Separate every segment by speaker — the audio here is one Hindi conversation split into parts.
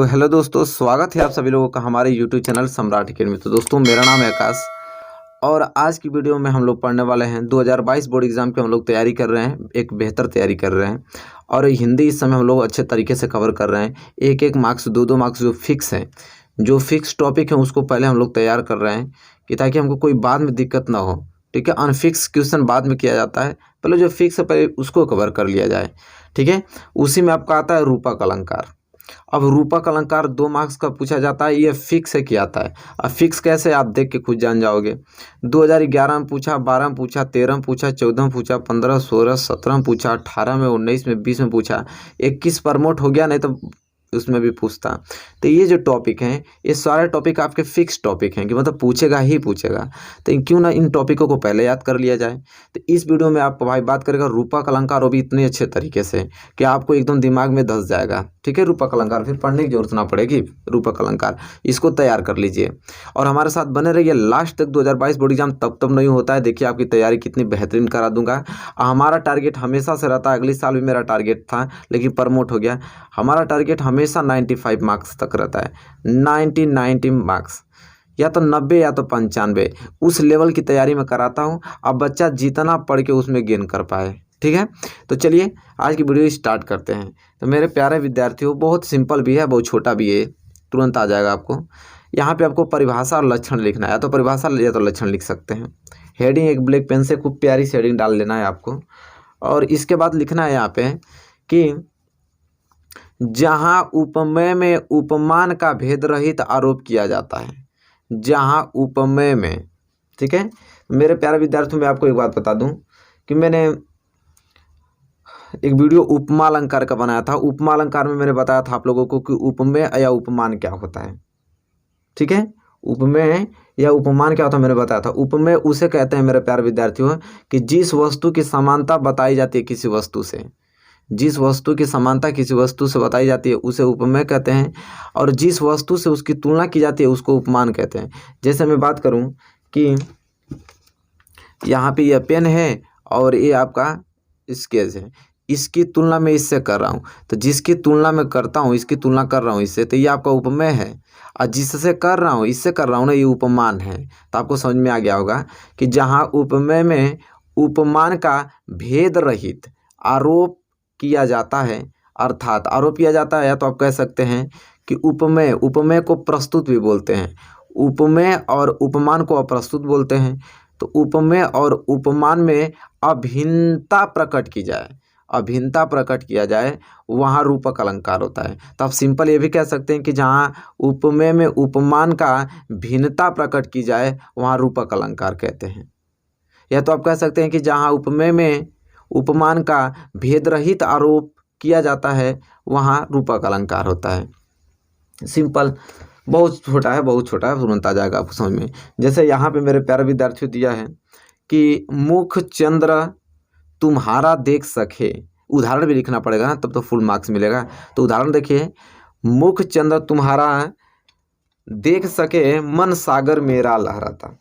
Speaker 1: हेलो दोस्तों, स्वागत है आप सभी लोगों का हमारे यूट्यूब चैनल सम्राट अकेडमी में। तो दोस्तों, मेरा नाम है आकाश और आज की वीडियो में हम लोग पढ़ने वाले हैं 2022 बोर्ड एग्जाम की हम लोग तैयारी कर रहे हैं, एक बेहतर तैयारी कर रहे हैं। और हिंदी इस समय हम लोग अच्छे तरीके से कवर कर रहे हैं। एक एक मार्क्स, दो मार्क्स जो फिक्स हैं, जो फिक्स टॉपिक है उसको पहले हम लोग तैयार कर रहे हैं कि ताकि हमको कोई बाद में दिक्कत ना हो। ठीक है, अनफिक्स क्वेश्चन बाद में किया जाता है, पहले जो फिक्स है पहले उसको कवर कर लिया जाए। ठीक है, उसी में आपका आता है रूपक अलंकार। अब रूपक अलंकार 2 मार्क्स का पूछा जाता है, ये फिक्स है कि आता है। अब फिक्स कैसे आप देख के खुद जान जाओगे। 2011 में पूछा, 12 में पूछा, 13 में पूछा, 14 में पूछा, 15, 16, 17 में पूछा, 18 में, 19 में, 20 में पूछा, 21 प्रमोट हो गया, नहीं तो उसमें भी पूछता। तो ये जो टॉपिक हैं, ये सारे टॉपिक आपके फिक्स टॉपिक हैं कि मतलब पूछेगा ही पूछेगा। तो क्यों ना इन टॉपिकों को पहले याद कर लिया जाए। तो इस वीडियो में आप भाई बात करेगा रूपक अलंकार, वो भी इतने अच्छे तरीके से कि आपको एकदम दिमाग में धस जाएगा। ठीक है, रूपक अलंकार फिर पढ़ने की जरूरत ना पड़ेगी। रूपक अलंकार इसको तैयार कर लीजिए और हमारे साथ बने रहिए लास्ट तक। 2022 बोर्ड एग्जाम तब नहीं होता है, देखिए आपकी तैयारी कितनी बेहतरीन करा दूंगा। हमारा टारगेट हमेशा से रहता है, अगले साल भी मेरा टारगेट था लेकिन प्रमोट हो गया। हमारा टारगेट हमेशा 95 मार्क्स तक रहता है। 90 मार्क्स, या तो 90 या तो 95, उस लेवल की तैयारी में कराता हूँ। अब बच्चा जितना पढ़ के उसमें गेन कर पाए। ठीक है, तो चलिए आज की वीडियो स्टार्ट करते हैं। तो मेरे प्यारे विद्यार्थियों, बहुत सिंपल भी है, बहुत छोटा भी है, तुरंत आ जाएगा आपको। यहाँ पे आपको परिभाषा और लक्षण लिखना है, या तो परिभाषा या तो लक्षण लिख सकते हैं। हेडिंग एक ब्लैक पेन से खूब प्यारी सी हेडिंग डाल लेना है आपको। और इसके बाद लिखना है यहाँ पे कि जहाँ उपमेय में उपमान का भेद रहित आरोप किया जाता है। जहाँ उपमेय में, ठीक है, मेरे प्यारे विद्यार्थियों, मैं आपको एक बात बता दूं कि मैंने एक वीडियो उपमा अलंकार का बनाया था। उपमा अलंकार में मैंने बताया था आप लोगों को कि उपमेय या उपमान क्या होता है। ठीक है, उपमेय या उपमान क्या होता है मैंने बताया था। उपमेय उसे कहते हैं मेरे प्यारे विद्यार्थियों कि जिस वस्तु की समानता बताई जाती है किसी वस्तु से, जिस वस्तु की समानता किसी वस्तु से बताई जाती है उसे उपमेय कहते हैं, और जिस वस्तु से उसकी तुलना की जाती है उसको उपमान कहते हैं। जैसे मैं बात करूं कि यहाँ पे यह पेन है और ये आपका स्केच है, इसकी तुलना में इससे कर रहा हूँ, तो जिसकी तुलना में करता हूँ, इसकी तुलना कर रहा हूँ इससे, तो ये आपका उपमेय है। और जिससे कर रहा हूँ, इससे कर रहा हूँ ना, ये उपमान है। तो आपको समझ में आ गया होगा कि जहाँ उपमेय में उपमान का भेद रहित आरोप किया जाता है, अर्थात आरोप किया जाता है, या तो आप कह सकते हैं कि उपमेय, उपमेय को प्रस्तुत भी बोलते हैं। उपमेय और उपमान को अप्रस्तुत बोलते हैं। तो उपमेय और उपमान में अभिन्नता प्रकट की जाए, अभिन्नता प्रकट किया जाए, वहाँ रूपक अलंकार होता है। तो आप सिंपल ये भी कह सकते हैं कि जहाँ उपमेय में उपमान का भिन्नता प्रकट की जाए वहाँ रूपक अलंकार कहते हैं। या तो आप कह सकते हैं कि जहाँ उपमेय में उपमान का भेद रहित आरोप किया जाता है वहाँ रूपक अलंकार होता है। सिंपल, बहुत छोटा है, बहुत छोटा है, तुरंत आ जाएगा आपको समझ में। जैसे यहाँ पे मेरे प्यारे विद्यार्थियों दिया है कि मुख चंद्र तुम्हारा देख सके, उदाहरण भी लिखना पड़ेगा ना, तब तो फुल मार्क्स मिलेगा। तो उदाहरण देखिए, मुख चंद्र तुम्हारा देख सके मन सागर मेरा लहराता,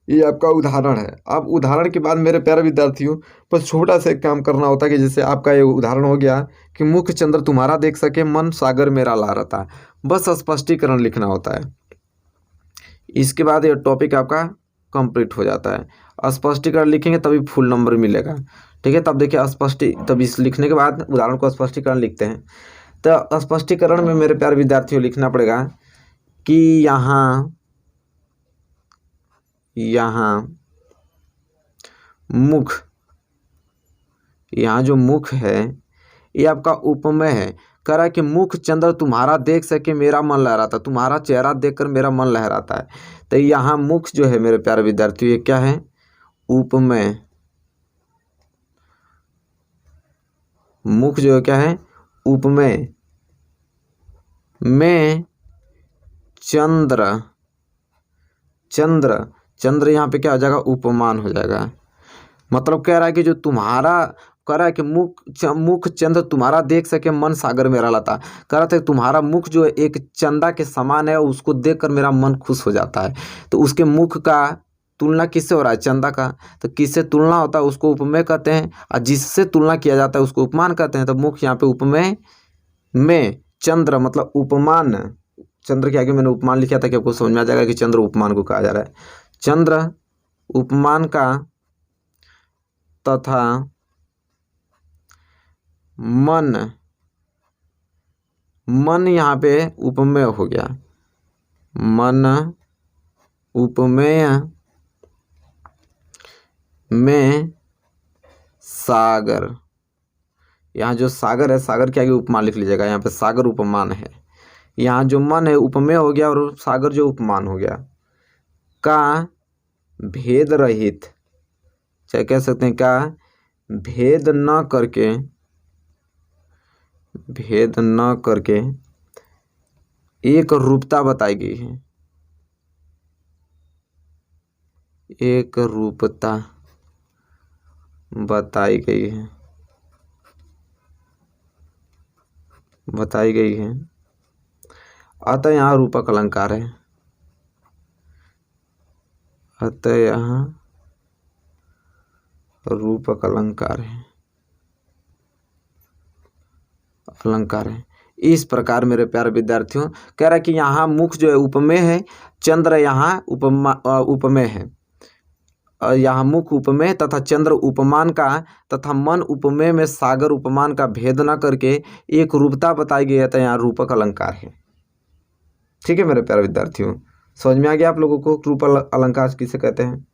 Speaker 1: ये आपका उदाहरण है। अब उदाहरण के बाद मेरे प्यारे विद्यार्थियों बस छोटा सा एक काम करना होता है कि जैसे आपका ये उदाहरण हो गया कि मुख चंद्र तुम्हारा देख सके मन सागर मेरा लहराता, बस स्पष्टीकरण लिखना होता है। इसके बाद ये टॉपिक आपका कंप्लीट हो जाता है। स्पष्टीकरण लिखेंगे तभी फुल नंबर मिलेगा। ठीक है, तब देखिए तब इस लिखने के बाद उदाहरण को स्पष्टीकरण लिखते हैं। तो स्पष्टीकरण में मेरे प्यारे विद्यार्थियों लिखना पड़ेगा कि यहाँ मुख, यहाँ जो मुख है ये आपका उपमेय है। कह रहा है कि मुख चंद्र तुम्हारा देख सके मेरा मन लहराता, तुम्हारा चेहरा देखकर मेरा मन लहराता है। तो यहाँ मुख जो है मेरे प्यारे विद्यार्थियों ये क्या है, उपमेय। मुख जो है क्या है, उपमेय में चंद्र, चंद्र, चंद्र यहाँ पे क्या हो जाएगा, उपमान हो जाएगा। मतलब कह रहा है कि जो तुम्हारा, कह रहा है कि मुख चंद्र तुम्हारा देख सके मन सागर मेरा लहराता, कह रहा था तुम्हारा मुख जो एक चंदा के समान है, उसको देखकर मेरा मन खुश हो जाता है। तो उसके मुख का तुलना किससे हो रहा है, चंदा का। तो किससे तुलना होता है उसको उपमेय कहते हैं, और जिससे तुलना किया जाता है उसको उपमान कहते हैं। तो मुख यहाँ पे उपमेय में चंद्र मतलब उपमान, चंद्र के आगे मैंने उपमान लिखा था कि आपको समझ में आ जाएगा कि चंद्र उपमान को कहा जा रहा है। चंद्र उपमान का तथा मन, मन यहाँ पे उपमेय हो गया, मन उपमेय में सागर, यहाँ जो सागर है सागर के आगे उपमान लिख लीजिएगा, यहाँ पे सागर उपमान है। यहाँ जो मन है उपमेय हो गया और सागर जो उपमान हो गया, का भेद रहित, चाहे कह सकते हैं का भेद न करके, भेद न करके एक रूपता बताई गई है, एक रूपता बताई गई है, बताई गई है। अतः यहाँ रूपक अलंकार है, अतः यहाँ रूपक अलंकार है, अलंकार है। इस प्रकार मेरे प्यारे विद्यार्थियों कह रहा है कि यहाँ मुख जो है उपमेय है, चंद्र यहाँ उपमेय है, यहाँ मुख उपमेय तथा चंद्र उपमान का तथा मन उपमेय में सागर उपमान का भेद न करके एक रूपता बताई गई है, तो यहाँ रूपक अलंकार है। ठीक है मेरे प्यारे विद्यार्थियों, समझ में आ गया आप लोगों को रूपक अलंकार किसे कहते हैं।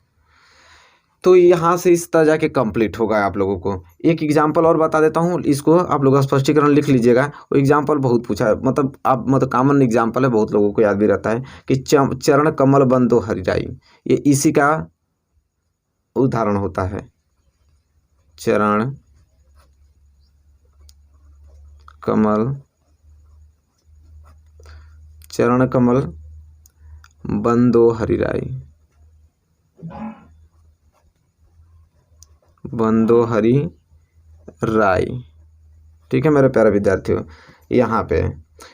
Speaker 1: तो यहाँ से इस तरह जाके कंप्लीट होगा आप लोगों को। एक एग्जाम्पल और बता देता हूँ, इसको आप लोग स्पष्टीकरण लिख लीजिएगा। वो एग्जाम्पल बहुत पूछा है, मतलब कॉमन एग्जाम्पल है, बहुत लोगों को याद भी रहता है कि चरण कमल बंदो हरिराई, ये इसी का उदाहरण होता है। चरण कमल, चरण कमल बंदो हरिराई, बंदो हरि राय। ठीक है मेरे प्यारे विद्यार्थियों,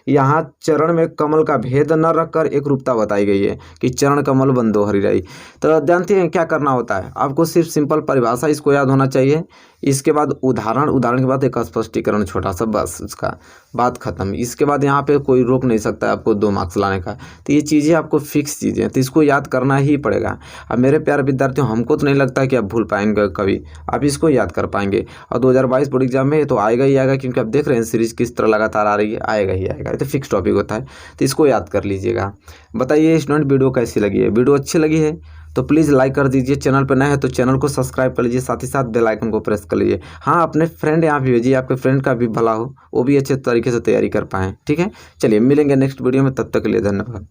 Speaker 1: यहाँ चरण में कमल का भेद न रखकर एक रूपता बताई गई है कि चरण कमल बंदो हरि राय। तो जानते हैं क्या करना होता है, आपको सिर्फ सिंपल परिभाषा इसको याद होना चाहिए, इसके बाद उदाहरण के बाद एक स्पष्टीकरण छोटा सा, बस उसका बात खत्म। इसके बाद यहाँ पे कोई रोक नहीं सकता है आपको 2 मार्क्स लाने का। तो ये चीज़ें आपको फिक्स चीज़ें हैं, तो इसको याद करना ही पड़ेगा। अब मेरे प्यारे विद्यार्थियों हमको तो नहीं लगता कि आप भूल पाएंगे कभी, आप इसको याद कर पाएंगे। और 2022 बोर्ड एग्जाम में तो आएगा ही आएगा, क्योंकि आप देख रहे हैं सीरीज किस तरह लगातार आ रही है, आएगा ही आएगा, ये तो फिक्स टॉपिक होता है, तो इसको याद कर लीजिएगा। बताइए स्टूडेंट वीडियो कैसी लगी है, वीडियो अच्छी लगी है तो प्लीज़ लाइक कर दीजिए, चैनल पर नए हैं तो चैनल को सब्सक्राइब कर लीजिए, साथ ही साथ बेल आइकन को प्रेस कर लीजिए। हाँ अपने फ्रेंड यहाँ भी भेजिए, आपके फ्रेंड का भी भला हो, वो भी अच्छे तरीके से तैयारी कर पाएँ। ठीक है, चलिए मिलेंगे नेक्स्ट वीडियो में, तब तक के लिए धन्यवाद।